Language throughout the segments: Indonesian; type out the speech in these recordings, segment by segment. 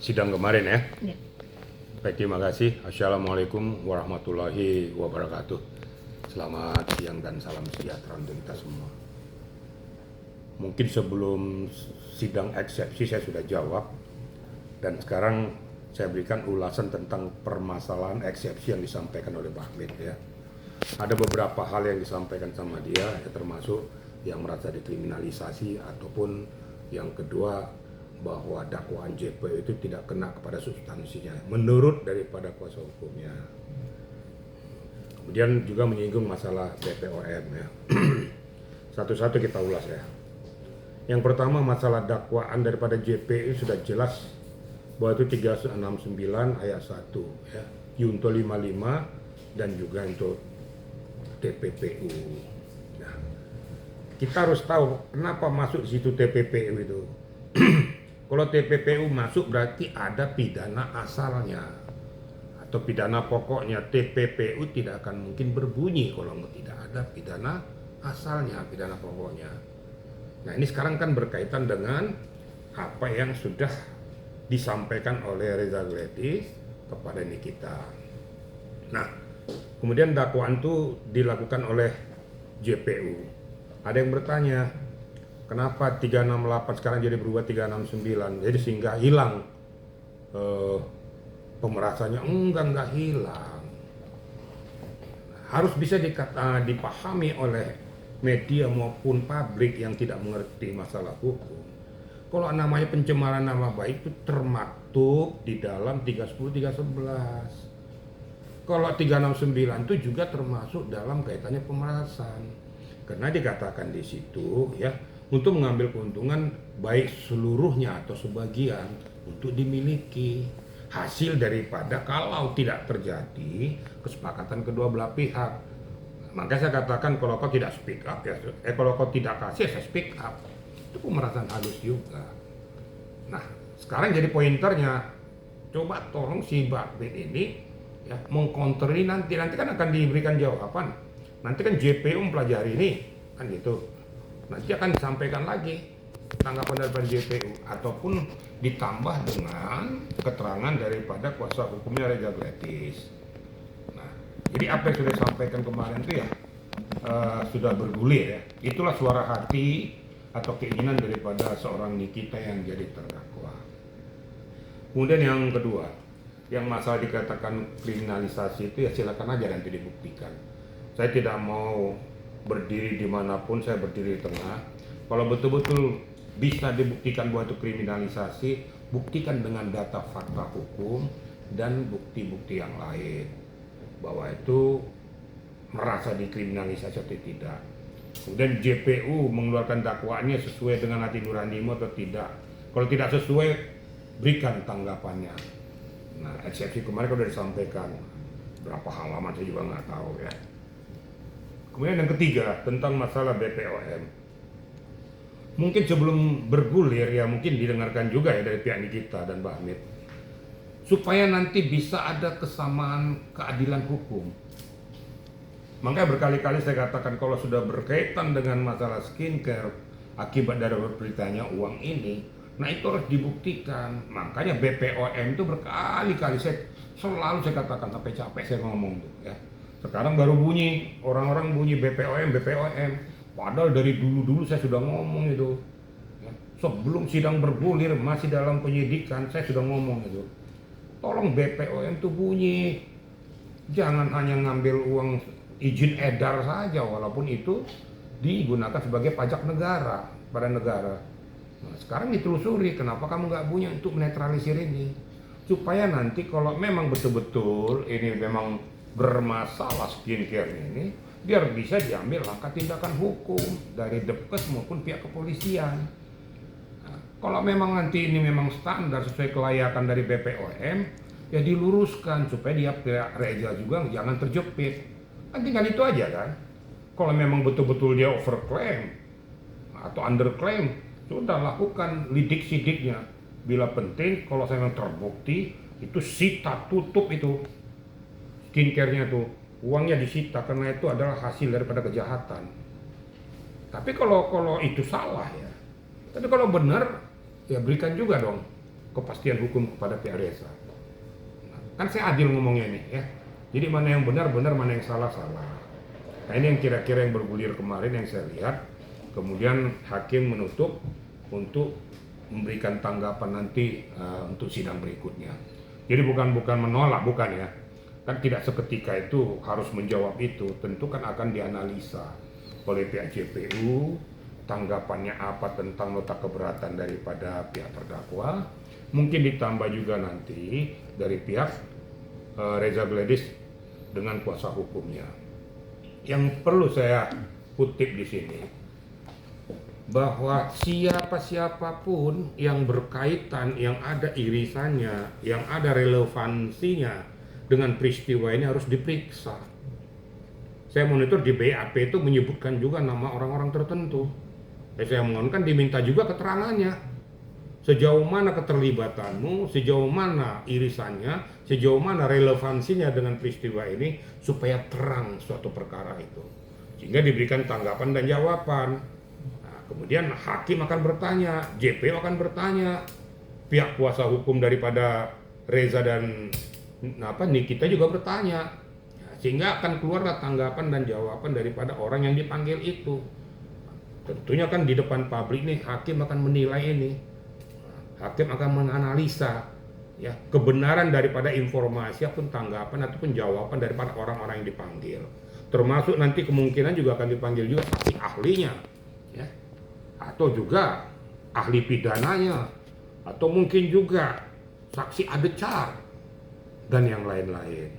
sidang kemarin ya. Ya. Baik, terima kasih. Assalamualaikum warahmatullahi wabarakatuh. Selamat siang dan salam sejahtera untuk kita semua. Mungkin sebelum sidang eksepsi saya sudah jawab, dan sekarang saya berikan ulasan tentang permasalahan eksepsi yang disampaikan oleh Pak Ahmed ya. Ada beberapa hal yang disampaikan sama dia, ya, termasuk yang merasa dikriminalisasi, ataupun yang kedua bahwa dakwaan JPU itu tidak kena kepada substansinya menurut daripada kuasa hukumnya. Kemudian juga menyinggung masalah BPOM ya. Satu-satu kita ulas ya. Yang pertama, masalah dakwaan daripada JPU sudah jelas bahwa itu 369 ayat 1 ya, Junto 55 dan juga untuk TPPU. Nah, kita harus tahu kenapa masuk di situ TPPU itu. Kalau TPPU masuk berarti ada pidana asalnya atau pidana pokoknya. TPPU tidak akan mungkin berbunyi kalau tidak ada pidana asalnya, pidana pokoknya. Nah, ini sekarang kan berkaitan dengan apa yang sudah disampaikan oleh Reza Gledis kepada Nikita. Nah, kemudian dakwaan itu dilakukan oleh JPU. Ada yang bertanya, kenapa 368 sekarang jadi berubah 369? Jadi sehingga hilang pemerasannya. Enggak hilang. Harus bisa dipahami oleh media maupun publik yang tidak mengerti masalah hukum. Kalau namanya pencemaran nama baik itu termaktub di dalam 310, 311. Kalau 369 itu juga termasuk dalam kaitannya pemerasan. Karena dikatakan di situ ya, untuk mengambil keuntungan baik seluruhnya atau sebagian untuk dimiliki hasil daripada kalau tidak terjadi kesepakatan kedua belah pihak. Makanya saya katakan kalau kau tidak speak up ya, kalau kau tidak kasih saya speak up. Itu pemerasan halus juga. Nah, sekarang jadi pointernya, coba tolong si Bakbit ini ya mengcounter ini nanti kan akan diberikan jawaban. Nanti kan JPU mempelajari ini kan gitu. Nanti akan disampaikan lagi tanggapan daripada JPU ataupun ditambah dengan keterangan daripada kuasa hukumnya Reza Gledis. Nah, jadi apa yang sudah disampaikan kemarin itu ya sudah bergulir ya. Itulah suara hati atau keinginan daripada seorang Nikita yang jadi terdakwa. Kemudian yang kedua, yang masalah dikatakan kriminalisasi itu ya silakan aja nanti dibuktikan. Saya tidak mau berdiri dimanapun, saya berdiri di tengah. Kalau betul-betul bisa dibuktikan bahwa itu kriminalisasi, buktikan dengan data fakta hukum dan bukti-bukti yang lain bahwa itu merasa dikriminalisasi atau tidak. Kemudian JPU mengeluarkan dakwaannya sesuai dengan hati nuranimu atau tidak. Kalau tidak sesuai, berikan tanggapannya. Nah, eksepsi kemarin sudah disampaikan berapa halaman saya juga nggak tahu ya. Kemudian yang ketiga tentang masalah BPOM. Mungkin sebelum bergulir ya mungkin didengarkan juga ya dari pihak Nikita dan Mbak Hamid. Supaya nanti bisa ada kesamaan keadilan hukum. Makanya berkali-kali saya katakan kalau sudah berkaitan dengan masalah skincare akibat dari beritanya uang ini, nah itu harus dibuktikan. Makanya BPOM itu berkali-kali saya selalu katakan sampai capek saya ngomong tuh ya. Sekarang baru bunyi, orang-orang bunyi BPOM. Padahal dari dulu-dulu saya sudah ngomong itu. Ya. Sebelum sidang bergulir masih dalam penyidikan saya sudah ngomong itu. Tolong BPOM itu bunyi. Jangan hanya ngambil uang izin edar saja walaupun itu digunakan sebagai pajak negara pada negara. Nah, sekarang ditelusuri kenapa kamu nggak punya untuk menetralisir ini supaya nanti kalau memang betul-betul ini memang bermasalah skincare ini biar bisa diambil langkah tindakan hukum dari Depkes maupun pihak kepolisian. Nah, kalau memang nanti ini memang standar sesuai kelayakan dari BPOM ya diluruskan supaya dia pihak Reza juga jangan terjepit. Kan tinggal itu aja kan. Kalau memang betul-betul dia overclaim atau underclaim, sudah lakukan lidik-sidiknya. Bila penting, kalau saya memang terbukti, itu sita tutup itu skincare-nya tuh. Uangnya disita karena itu adalah hasil daripada kejahatan. Tapi kalau itu salah ya. Tapi kalau benar, ya berikan juga dong kepastian hukum kepada pihak Reza. Kan saya adil ngomongnya nih ya. Jadi mana yang benar, mana yang salah. Nah ini yang kira-kira yang bergulir kemarin yang saya lihat. Kemudian hakim menutup untuk memberikan tanggapan nanti untuk sidang berikutnya. Jadi bukan menolak, bukan ya. Kan tidak seketika itu harus menjawab itu. Tentu kan akan dianalisa oleh pihak JPU, tanggapannya apa tentang nota keberatan daripada pihak terdakwa. Mungkin ditambah juga nanti dari pihak Reza Gladys dengan kuasa hukumnya. Yang perlu saya kutip di sini, bahwa siapapun yang berkaitan, yang ada irisannya, yang ada relevansinya dengan peristiwa ini harus diperiksa. Saya monitor di BAP itu menyebutkan juga nama orang-orang tertentu. Saya mohonkan diminta juga keterangannya. Sejauh mana keterlibatanmu, sejauh mana irisannya, sejauh mana relevansinya dengan peristiwa ini, supaya terang suatu perkara itu. Sehingga diberikan tanggapan dan jawaban. Kemudian hakim akan bertanya, JPU akan bertanya, pihak kuasa hukum daripada Reza dan Nikita juga bertanya, sehingga akan keluarlah tanggapan dan jawaban daripada orang yang dipanggil itu. Tentunya kan di depan publik nih hakim akan menilai ini, hakim akan menganalisa ya kebenaran daripada informasi ataupun tanggapan ataupun jawaban daripada orang-orang yang dipanggil. Termasuk nanti kemungkinan juga akan dipanggil juga saksi ahlinya, ya. Atau juga ahli pidananya, atau mungkin juga saksi adecar dan yang lain-lain.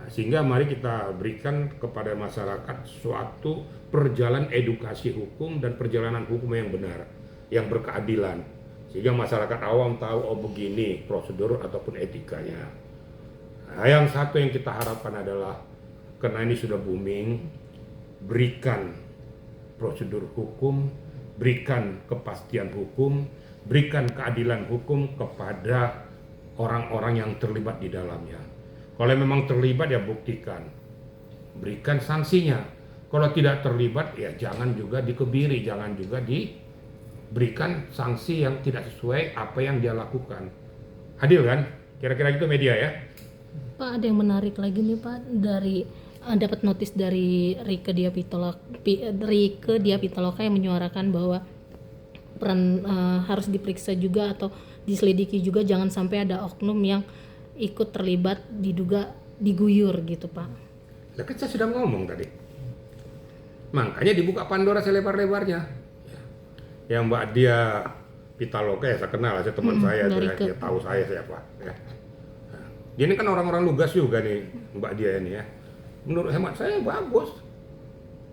Sehingga mari kita berikan kepada masyarakat suatu perjalanan edukasi hukum dan perjalanan hukum yang benar, yang berkeadilan, sehingga masyarakat awam tahu oh begini prosedur ataupun etikanya. Yang satu yang kita harapkan adalah, karena ini sudah booming, berikan prosedur hukum, berikan kepastian hukum, berikan keadilan hukum kepada orang-orang yang terlibat di dalamnya. Kalau memang terlibat ya buktikan, berikan sanksinya. Kalau tidak terlibat ya jangan juga dikebiri, jangan juga diberikan sanksi yang tidak sesuai apa yang dia lakukan. Adil kan? Kira-kira gitu media ya. Pak, ada yang menarik lagi nih Pak, dari dapat notis dari Rieke Diah Pitaloka yang menyuarakan bahwa peran harus diperiksa juga atau diselidiki juga, jangan sampai ada oknum yang ikut terlibat diduga diguyur gitu Pak. Ya kan saya sudah ngomong tadi, makanya dibuka Pandora selebar-lebarnya. Yang Mbak Diah Pitaloka ya saya kenal, saya teman saya, dia tahu saya siapa. Ya. Dia ini kan orang-orang lugas juga nih Mbak Diah ini ya. Menurut hemat saya bagus,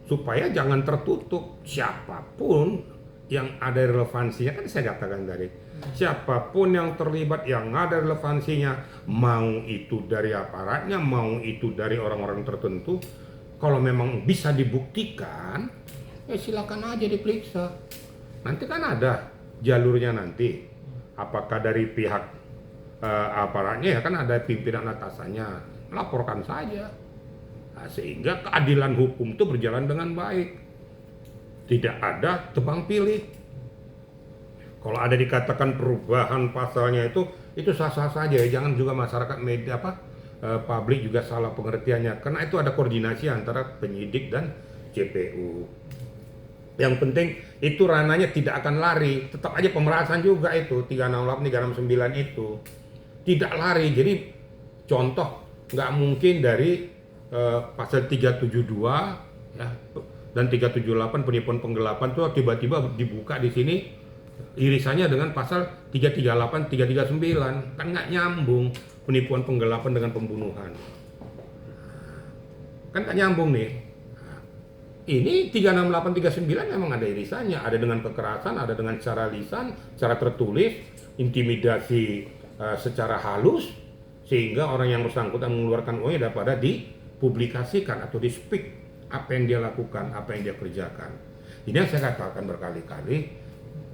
supaya jangan tertutup siapapun yang ada relevansinya, kan saya katakan tadi, siapapun yang terlibat yang ada relevansinya, mau itu dari aparatnya, mau itu dari orang-orang tertentu, kalau memang bisa dibuktikan, ya silakan aja diperiksa. Nanti kan ada jalurnya nanti, apakah dari pihak aparatnya ya kan ada pimpinan atasannya, laporkan saja. Nah, sehingga keadilan hukum itu berjalan dengan baik, tidak ada tebang pilih. Kalau ada dikatakan perubahan pasalnya itu sah-sah saja ya. Jangan juga masyarakat media publik juga salah pengertiannya, karena itu ada koordinasi antara penyidik dan JPU. Yang penting itu ranahnya tidak akan lari, tetap aja pemerasan juga itu 368 369 itu tidak lari. Jadi contoh, nggak mungkin dari pasal 372 ya, dan 378 penipuan penggelapan itu tiba-tiba dibuka di sini irisannya dengan pasal 338 339, kan nggak nyambung penipuan penggelapan dengan pembunuhan, kan nggak nyambung nih. Ini 368 39 memang ada irisannya, ada dengan kekerasan, ada dengan cara lisan, cara tertulis, intimidasi secara halus, sehingga orang yang bersangkutan mengeluarkan uangnya daripada dipublikasikan atau di-speak apa yang dia lakukan, apa yang dia kerjakan. Ini yang saya katakan berkali-kali,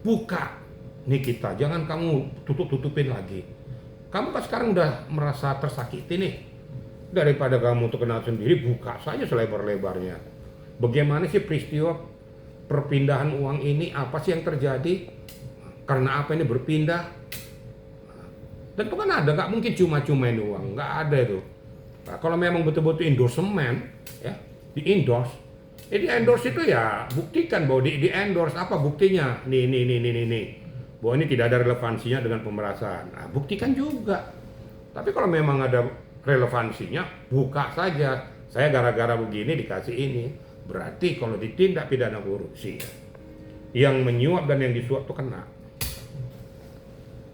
buka nih kita, jangan kamu tutup-tutupin lagi. Kamu kan sekarang udah merasa tersakiti nih, daripada kamu terkenal sendiri, buka saja selebar-lebarnya. Bagaimana sih peristiwa perpindahan uang ini, apa sih yang terjadi, karena apa ini berpindah, Tentu kan ada, nggak mungkin cuma-cumain uang, nggak ada itu. Nah, kalau memang betul-betul endorsement, ya, di endorse, di endorse itu ya buktikan bahwa di endorse apa buktinya, nih, bahwa ini tidak ada relevansinya dengan pemerasan. Nah, buktikan juga. Tapi kalau memang ada relevansinya, buka saja. Saya gara-gara begini dikasih ini. Berarti kalau ditindak pidana korupsi, yang menyuap dan yang disuap itu kena.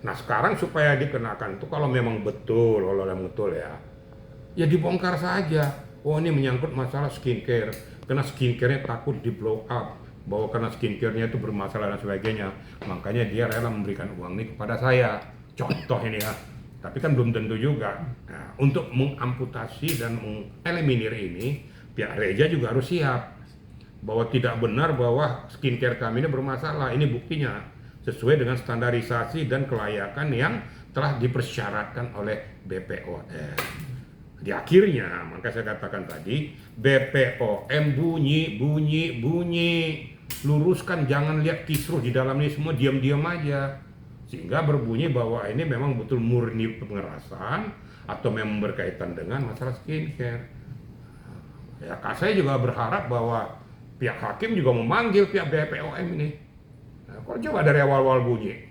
Nah sekarang supaya dikenakan itu kalau memang betul, ya dibongkar saja. Oh ini menyangkut masalah skincare, karena skincare-nya takut di blow up, bahwa karena skincare-nya itu bermasalah dan sebagainya, makanya dia rela memberikan uang ini kepada saya. Contoh ini ya, tapi kan belum tentu juga. Nah, untuk mengamputasi dan mengeliminir ini, pihak Reja juga harus siap bahwa tidak benar bahwa skincare kami ini bermasalah. Ini buktinya sesuai dengan standarisasi dan kelayakan yang telah dipersyaratkan oleh BPOM. Di akhirnya, maka saya katakan tadi, BPOM bunyi, luruskan, jangan lihat kisruh di dalam ini semua, diam-diam aja. Sehingga berbunyi bahwa ini memang betul murni pemerasan atau memang berkaitan dengan masalah skincare. Ya, saya juga berharap bahwa pihak hakim juga memanggil pihak BPOM ini. Nah, kalau coba dari awal-awal bunyi,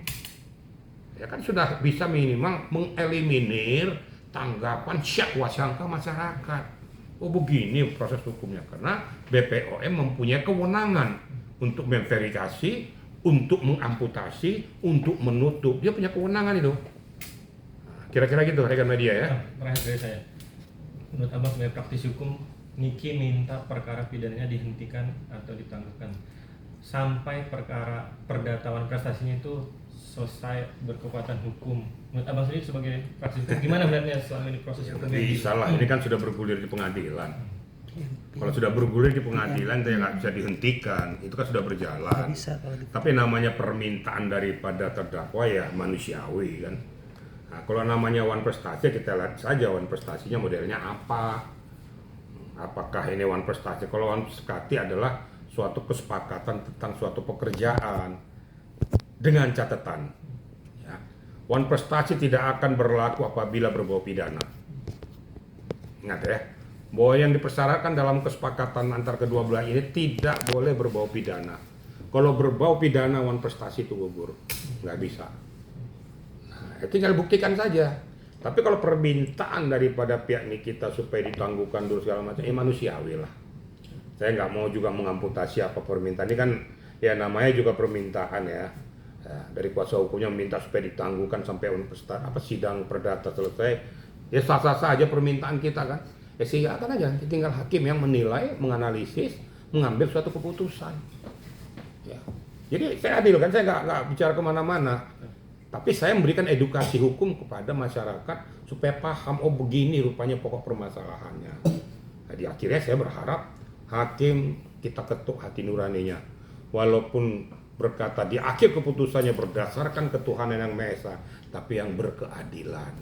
ya kan sudah bisa minimal mengeliminir tanggapan syak wasangka masyarakat. Oh begini proses hukumnya, karena BPOM mempunyai kewenangan untuk memverifikasi, untuk mengamputasi, untuk menutup. Dia punya kewenangan itu. Nah, kira-kira gitu rekan media ya. Terakhir dari saya, menurut Abang sebagai praktisi hukum, Niki minta perkara pidananya dihentikan atau ditangguhkan sampai perkara perdatawan prestasinya itu selesai berkekuatan hukum. Menurut Abang sendiri sebagai praktisi hukum, gimana melihatnya selama ini proses hukumnya? Bisa lah, ini kan sudah bergulir di pengadilan. Kalau sudah bergulir di pengadilan, saya nggak bisa dihentikan. Itu kan sudah berjalan. Tapi namanya permintaan daripada terdakwa ya manusiawi kan. Nah, kalau namanya wan prestasi, kita lihat saja wan prestasinya modelnya apa. Apakah ini wan prestasi? Kalau wan prestasi adalah suatu kesepakatan tentang suatu pekerjaan dengan catatan, ya, wan prestasi tidak akan berlaku apabila berbau pidana. Ingat ya, bahwa yang dipersyaratkan dalam kesepakatan antar kedua belah ini tidak boleh berbau pidana. Kalau berbau pidana, wan prestasi itu gugur, nggak bisa. Nah, tinggal buktikan saja. Tapi kalau permintaan daripada pihak Nikita supaya ditangguhkan dulu segala macam, manusiawi lah. Saya nggak mau juga mengamputasi apa permintaan ini kan, ya namanya juga permintaan ya. Ya dari kuasa hukumnya minta supaya ditangguhkan sampai sidang perdata selesai. Ya sah-sah saja permintaan kita kan. Ya silakan aja, tinggal hakim yang menilai, menganalisis, mengambil suatu keputusan. Ya. Jadi saya adil kan, saya nggak bicara kemana-mana. Tapi saya memberikan edukasi hukum kepada masyarakat supaya paham, oh begini rupanya pokok permasalahannya. Nah, di akhirnya saya berharap hakim kita ketuk hati nuraninya. Walaupun berkata di akhir keputusannya berdasarkan ketuhanan yang Maha Esa, tapi yang berkeadilan.